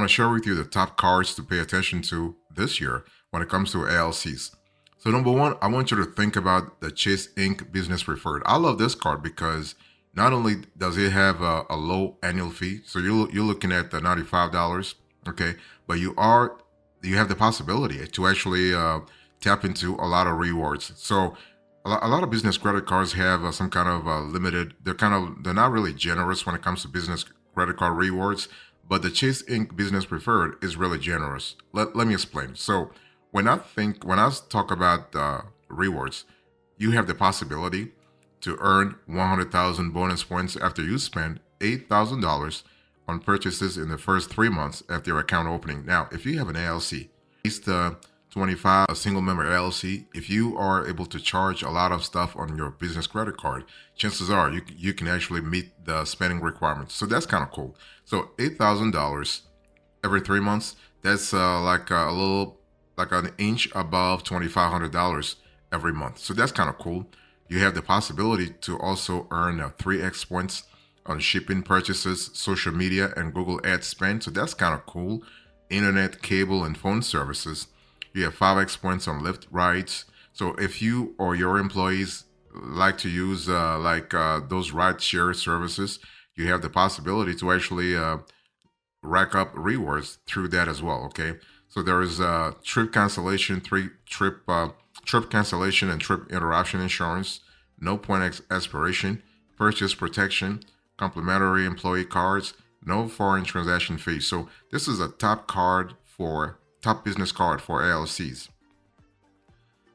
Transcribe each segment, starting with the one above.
want to share with you the top cards to pay attention to this year when it comes to LLCs. So number one, I want you to think about the Chase Inc. Business Preferred. I love this card because not only does it have a low annual fee, so you're looking at the $95, okay, but you have the possibility to actually tap into a lot of rewards. So a lot of business credit cards have some kind of limited. They're not really generous when it comes to business credit card rewards. But the Chase Inc. Business Preferred is really generous. Let me explain. So when I talk about rewards, you have the possibility to earn 100,000 bonus points after you spend $8,000 on purchases in the first 3 months after your account opening. Now, if you have an LLC, at least 25, a single member LLC, if you are able to charge a lot of stuff on your business credit card, chances are you can actually meet the spending requirements. So that's kind of cool. So $8,000 every 3 months, that's like a little, like an inch above $2,500 every month. So that's kind of cool. You have the possibility to also earn 3x points on shipping purchases, social media, and Google Ads spend. So that's kind of cool. Internet, cable, and phone services. You have 5x points on Lyft rides. So if you or your employees like to use those ride share services, you have the possibility to actually rack up rewards through that as well. Okay. So there is trip cancellation, trip cancellation and trip interruption insurance, no point expiration, purchase protection, complimentary employee cards, no foreign transaction fees. So this is a top business card for LLCs.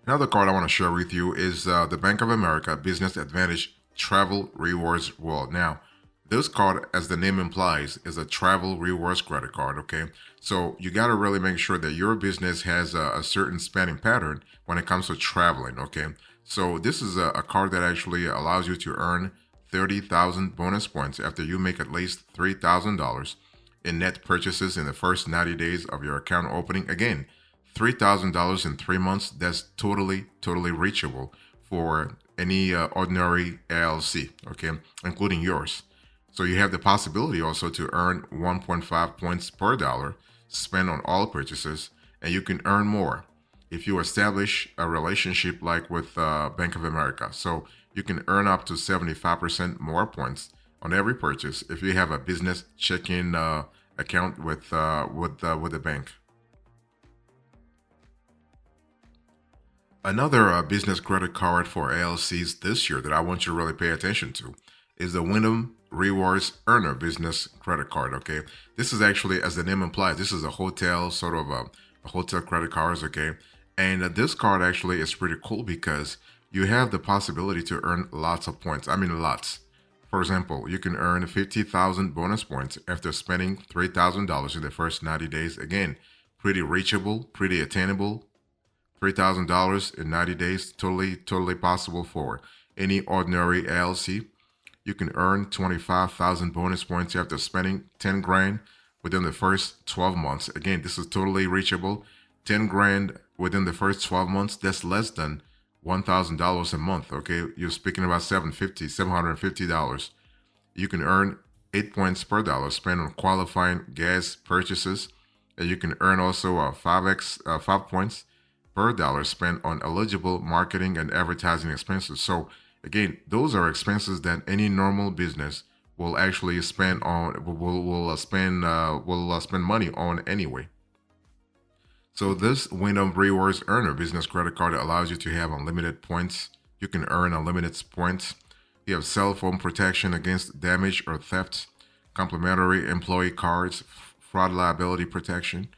Another card I want to share with you is the Bank of America Business Advantage Travel Rewards World. Now, this card, as the name implies, is a travel rewards credit card, okay? So you got to really make sure that your business has a certain spending pattern when it comes to traveling, okay? So this is a card that actually allows you to earn 30,000 bonus points after you make at least $3,000 in net purchases in the first 90 days of your account opening. Again, $3,000 in 3 months, that's totally reachable for any ordinary LLC, okay, including yours. So you have the possibility also to earn 1.5 points per dollar spent on all purchases, and you can earn more if you establish a relationship like with Bank of America. So you can earn up to 75% more points on every purchase if you have a business checking account with the bank. Another business credit card for LLCs this year that I want you to really pay attention to is the Wyndham Rewards Earner Business Credit Card. Okay, this is actually, as the name implies, this is a hotel sort of a hotel credit cards. Okay, and this card actually is pretty cool because you have the possibility to earn lots of points. I mean, lots. For example, you can earn 50,000 bonus points after spending $3,000 in the first 90 days. Again, pretty reachable, pretty attainable. $3,000 in 90 days, totally possible for any ordinary LLC. You can earn 25,000 bonus points after spending 10 grand within the first 12 months. Again, this is totally reachable. 10 grand within the first 12 months, that's less than $1,000 a month. Okay, you're speaking about $750. You can earn 8 points per dollar spent on qualifying gas purchases, and you can earn also 5 points per dollar spent on eligible marketing and advertising expenses. So again, those are expenses that any normal business will actually spend on will spend money on anyway. So this Wyndham Rewards Earner Business Credit Card allows you to have unlimited points. You can earn unlimited points. You have cell phone protection against damage or theft, complimentary employee cards, fraud liability protection,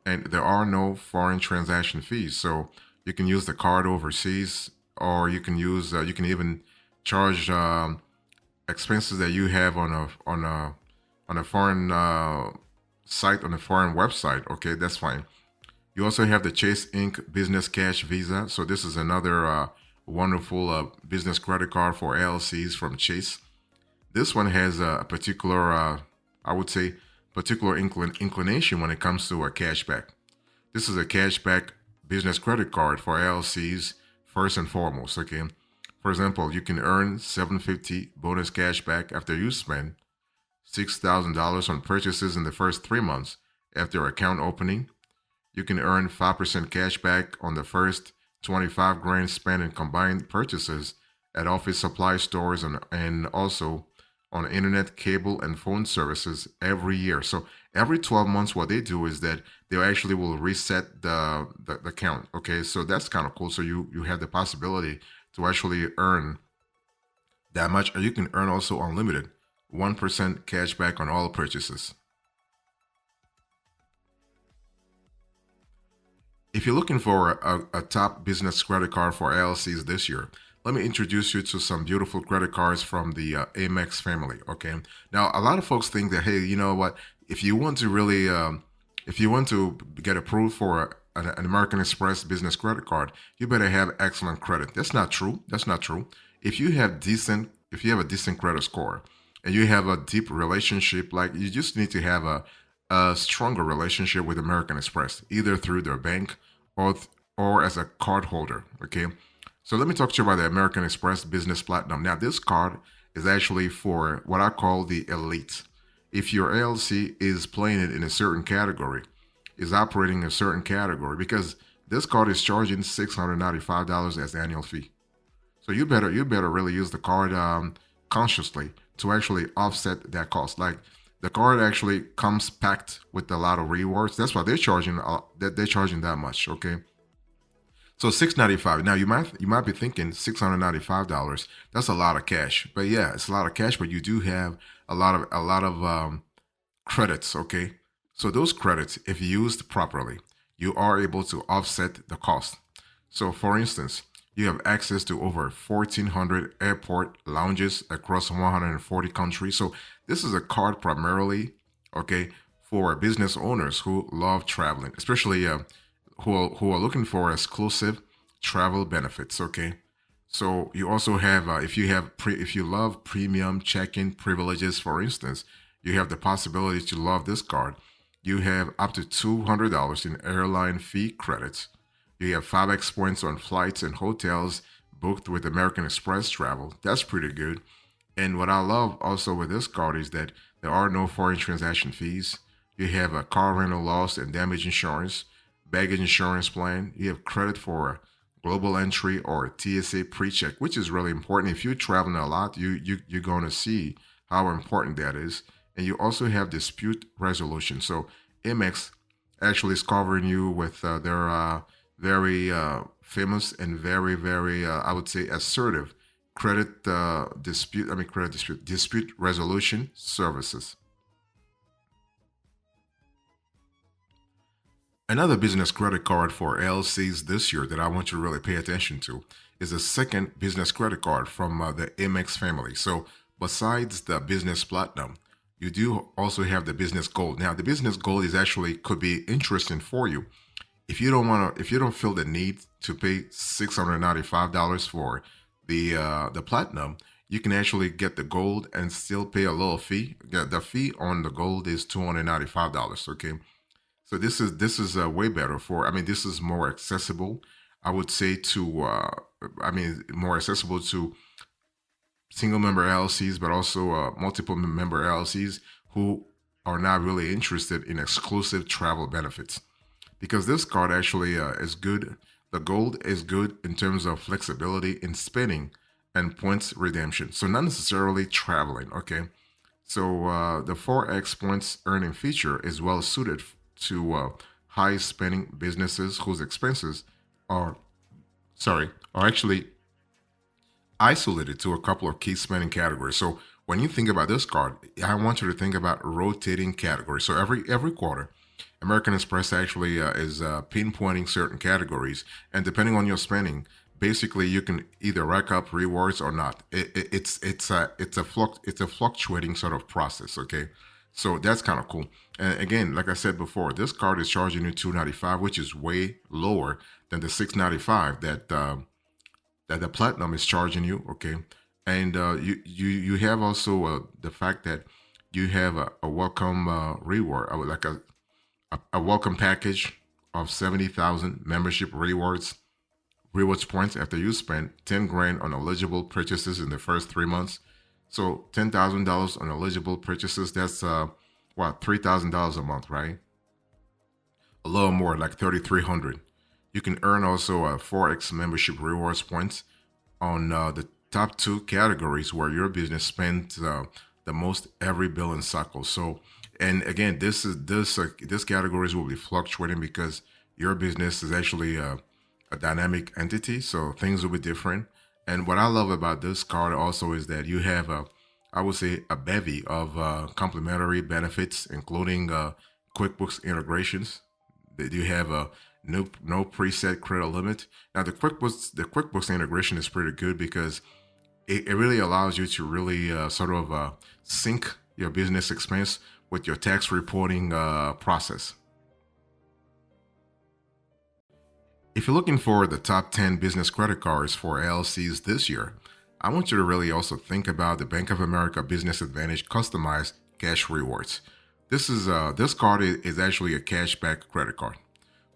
and there are no foreign transaction fees. So you can use the card overseas, or you can even charge expenses that you have on a foreign site, on a foreign website. Okay, that's fine. You also have the Chase Inc. Business Cash Visa. So this is another wonderful business credit card for LLCs from Chase. This one has a particular, I would say, particular inclination when it comes to a cashback. This is a cashback business credit card for LLCs first and foremost. Okay, for example, you can earn $750 bonus cashback after you spend $6,000 on purchases in the first 3 months, after account opening. You can earn 5% cash back on the first 25 grand spent in combined purchases at office supply stores and also on internet, cable, and phone services every year. So every 12 months, what they do is that they actually will reset the count. Okay, so that's kind of cool. So you have the possibility to actually earn that much, or you can earn also unlimited 1% cash back on all purchases. If you're looking for a top business credit card for LLCs this year, let me introduce you to some beautiful credit cards from the Amex family. Okay. Now, a lot of folks think that, hey, you know what? If you want to really, if you want to get approved for an American Express business credit card, you better have excellent credit. That's not true. That's not true. If you have a decent credit score and you have a deep relationship, like you just need to have a stronger relationship with American Express, either through their bank or or as a card holder. Okay, so let me talk to you about the American Express Business Platinum. Now, this card is actually for what I call the elite. If your LLC is playing it in a certain category, is operating in a certain category, because this card is charging $695 as the annual fee. So you better really use the card consciously to actually offset that cost. Like the card actually comes packed with a lot of rewards. That's why they're charging that much. Okay. So 695. Now you might be thinking $695. That's a lot of cash. But yeah, it's a lot of cash. But you do have a lot of credits. Okay. So those credits, if used properly, you are able to offset the cost. So for instance, you have access to over 1,400 airport lounges across 140 countries. So this is a card primarily, okay, for business owners who love traveling, especially who are looking for exclusive travel benefits. Okay, so you also have if you love premium check-in privileges, for instance, you have the possibility to love this card. You have up to $200 in airline fee credits. You have 5x points on flights and hotels booked with American Express travel. That's pretty good. And what I love also with this card is that there are no foreign transaction fees. You have a car rental loss and damage insurance, baggage insurance plan. You have credit for global entry or TSA pre-check, which is really important. If you're traveling a lot, you're going to see how important that is. And you also have dispute resolution. So Amex actually is covering you with their very famous and very I would say assertive dispute resolution services. Another business credit card for LLCs this year that I want you to really pay attention to is a second business credit card from the Amex family. So besides the business platinum, you do also have the business gold. Now, the business gold is actually could be interesting for you if you don't feel the need to pay $695 for the platinum. You can actually get the gold and still pay a little fee. The fee on the gold is $295. Okay, so this is way better for. I mean, this is more accessible. I would say to more accessible to single member LLCs, but also multiple member LLCs who are not really interested in exclusive travel benefits. Because this card actually is good. The gold is good in terms of flexibility in spending and points redemption. So not necessarily traveling. Okay. So the 4x points earning feature is well suited to high spending businesses whose expenses are are actually isolated to a couple of key spending categories. So when you think about this card, I want you to think about rotating categories. So every quarter, American Express actually is pinpointing certain categories, and depending on your spending, basically you can either rack up rewards or not. It's a fluctuating sort of process. Okay, so that's kind of cool. And again, like I said before, this card is charging you $295, which is way lower than the $695 that the platinum is charging you. Okay, and you have also the fact that you have a welcome reward, like a welcome package of 70,000 membership rewards points after you spend 10 grand on eligible purchases in the first 3 months. So $10,000 on eligible purchases, that's what, $3,000 a month, right? a little more, like 3,300. You can earn also a Forex membership rewards points on the top two categories where your business spends the most every billing cycle. So, and again, this categories will be fluctuating because your business is actually a dynamic entity, so things will be different. And what I love about this card also is that you have I would say, a bevy of complementary benefits, including QuickBooks integrations. That you have a no preset credit limit. Now the QuickBooks integration is pretty good because it really allows you to really sort of sync your business expense with your tax reporting process. If you're looking for the top 10 business credit cards for LLCs this year, I want you to really also think about the Bank of America Business Advantage Customized Cash Rewards. This card is actually a cashback credit card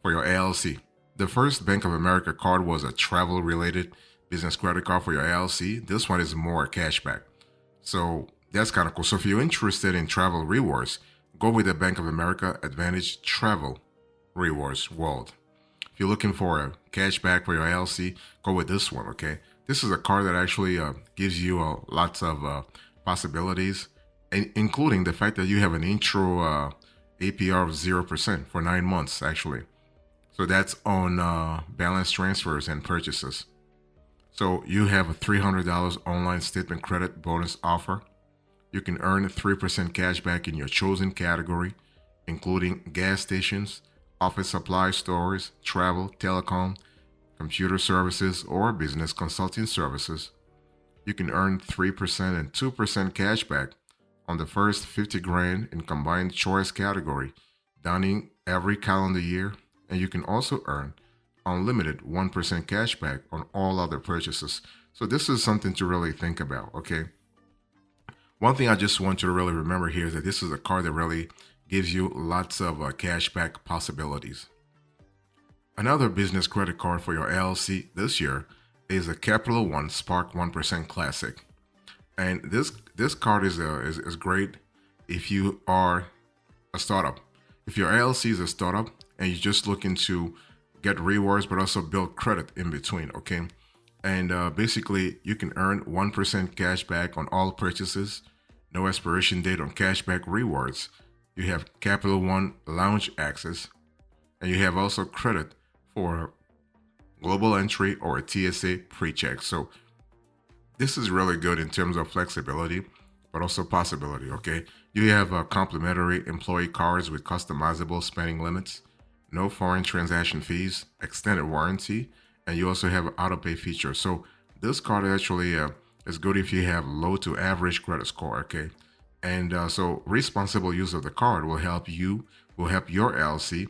for your LLC. The first Bank of America card was a travel-related business credit card for your LLC. This one is more cashback. So that's kind of cool. So if you're interested in travel rewards, go with the Bank of America Advantage Travel Rewards World. If you're looking for a cashback for your LLC, go with this one, okay? This is a card that actually gives you lots of possibilities, including the fact that you have an intro APR of 0% for 9 months, actually. So that's on balance transfers and purchases. So you have a $300 online statement credit bonus offer. You can earn 3% cash back in your chosen category, including gas stations, office supply stores, travel, telecom, computer services, or business consulting services. You can earn 3% and 2% cash back on the first 50 grand in combined choice category, dining every calendar year, and you can also earn unlimited 1% cash back on all other purchases. So this is something to really think about, okay? One thing I just want you to really remember here is that this is a card that really gives you lots of cashback possibilities. Another business credit card for your LLC this year is a Capital One Spark 1% Classic. And this card is great if you are a startup. If your LLC is a startup and you're just looking to get rewards but also build credit in between, okay? And basically, you can earn 1% cash back on all purchases, no expiration date on cashback rewards. You have Capital One Lounge access, and you have also credit for global entry or a TSA pre-check. So this is really good in terms of flexibility, but also possibility, okay? You have complimentary employee cards with customizable spending limits, no foreign transaction fees, extended warranty, and you also have an auto pay feature. So this card actually is good if you have low to average credit score, okay? And so responsible use of the card will help your LLC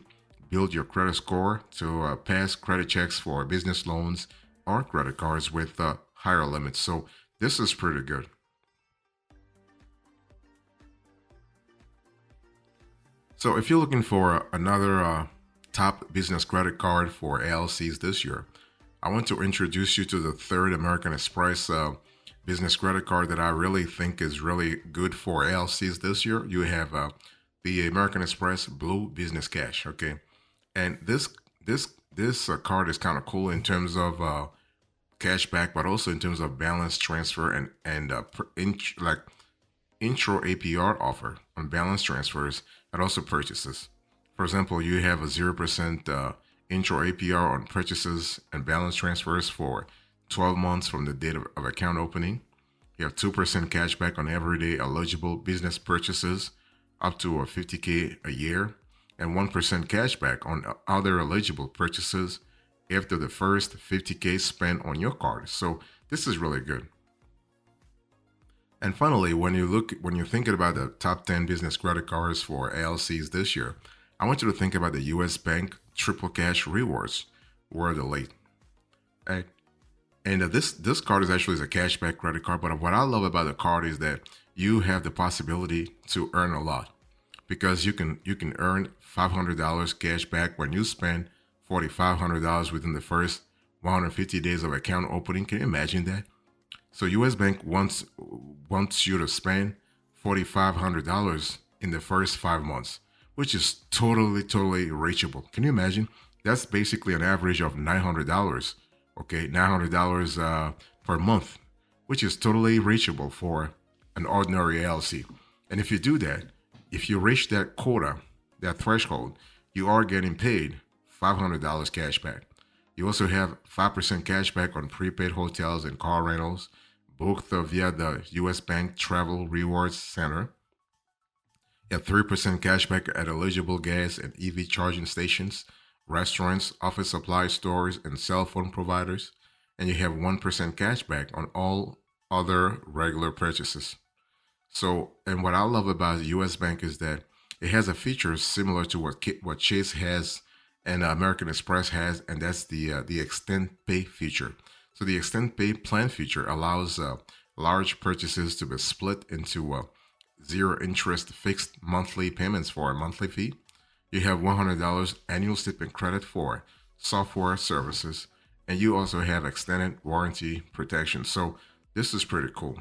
build your credit score to pass credit checks for business loans or credit cards with higher limits. So this is pretty good. So if you're looking for another top business credit card for LLCs this year, I want to introduce you to the third American Express business credit card that I really think is really good for LLCs this year. You have the American Express Blue Business Cash, okay? And this card is kind of cool in terms of cash back, but also in terms of balance transfer and intro APR offer on balance transfers and also purchases. For example, you have a 0% intro APR on purchases and balance transfers for 12 months from the date of account opening. You have 2% cash back on everyday eligible business purchases up to $50K a year, and 1% cash back on other eligible purchases after the first $50K spent on your card. So this is really good. And finally, when you're thinking about the top 10 business credit cards for LLCs this year, I want you to think about the U.S. Bank Triple Cash Rewards World Elite. Right? And this card is actually a cashback credit card. But what I love about the card is that you have the possibility to earn a lot, because you can earn $500 cash back when you spend $4,500 within the first 150 days of account opening. Can you imagine that? So U.S. Bank wants you to spend $4,500 in the first 5 months, which is totally reachable. Can you imagine? That's basically an average of $900. Okay, $900 per month, which is totally reachable for an ordinary LLC. And if you do that, if you reach that quota, that threshold, you are getting paid $500 cash back. You also have 5% cash back on prepaid hotels and car rentals booked via the US Bank Travel Rewards Center. You have 3% cash back at eligible gas and EV charging stations, restaurants, office supply stores, and cell phone providers. And you have 1% cash back on all other regular purchases. So, and what I love about US Bank is that it has a feature similar to what Chase has and American Express has, and that's the extend pay feature. So the extend pay plan feature allows large purchases to be split into zero interest fixed monthly payments for a monthly fee. You have $100 annual stipend credit for software services, and you also have extended warranty protection. So this is pretty cool.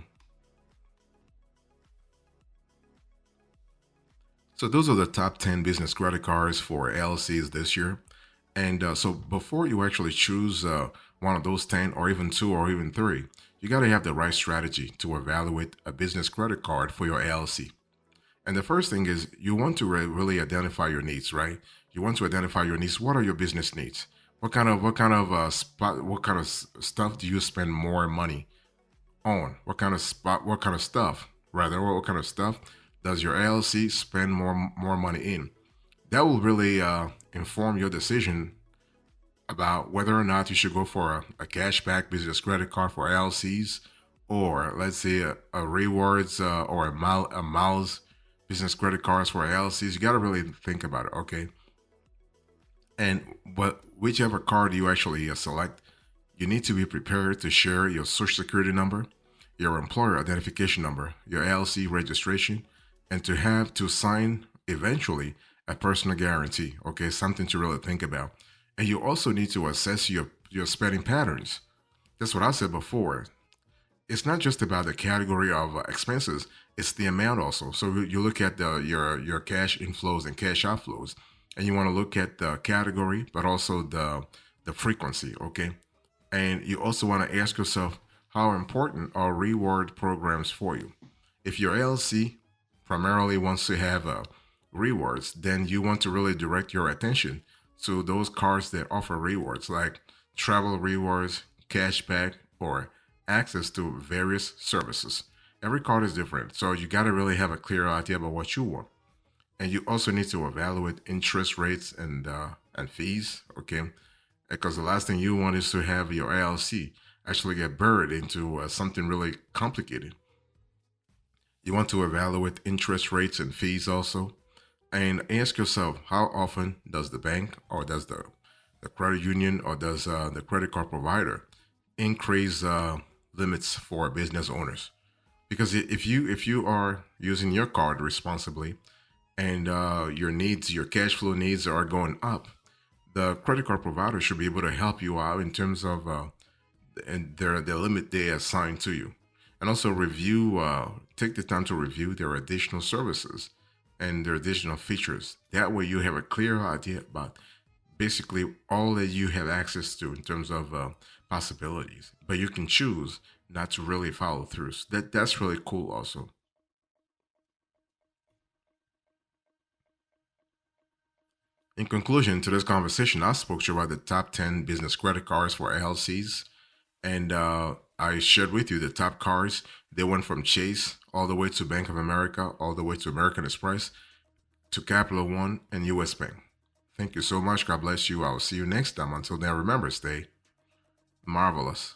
So those are the top 10 business credit cards for LLCs this year. And so before you actually choose one of those 10 or even two or even three, you got to have the right strategy to evaluate a business credit card for your LLC. And the first thing is you want to really identify your needs, right? You want to identify your needs. What are your business needs? What kind of stuff do you spend more money on? What kind of stuff rather, what kind of stuff does your LLC spend more money in? That will really inform your decision about whether or not you should go for a cashback business credit card for LLCs, or let's say a rewards or a miles business credit cards for LLCs. You got to really think about it, okay? And whichever card you actually select, you need to be prepared to share your social security number, your employer identification number, your LLC registration, and to have to sign eventually a personal guarantee. Okay, something to really think about. And you also need to assess your spending patterns. That's what I said before. It's not just about the category of expenses; it's the amount also. So you look at your cash inflows and cash outflows, and you want to look at the category, but also the frequency. Okay, and you also want to ask yourself how important are reward programs for you. If your LLC primarily wants to have rewards, then you want to really direct your attention to those cards that offer rewards like travel rewards, cashback, or access to various services. Every card is different, so you got to really have a clear idea about what you want. And you also need to evaluate interest rates and fees, okay? Because the last thing you want is to have your LLC actually get buried into something really complicated. You want to evaluate interest rates and fees also, and ask yourself how often does the bank or does the credit union or does the credit card provider increase limits for business owners? Because if you are using your card responsibly and your cash flow needs are going up, the credit card provider should be able to help you out in terms of and their limit they assign to you, and also take the time to review their additional services and their additional features. That way, you have a clear idea about basically all that you have access to in terms of possibilities. But you can choose not to really follow through. So that's really cool, also. In conclusion to this conversation, I spoke to you about the top 10 business credit cards for LLCs, and I shared with you the top cards. They went from Chase all the way to Bank of America, all the way to American Express, to Capital One and US Bank. Thank you so much. God bless you. I'll see you next time. Until then, remember, stay marvelous.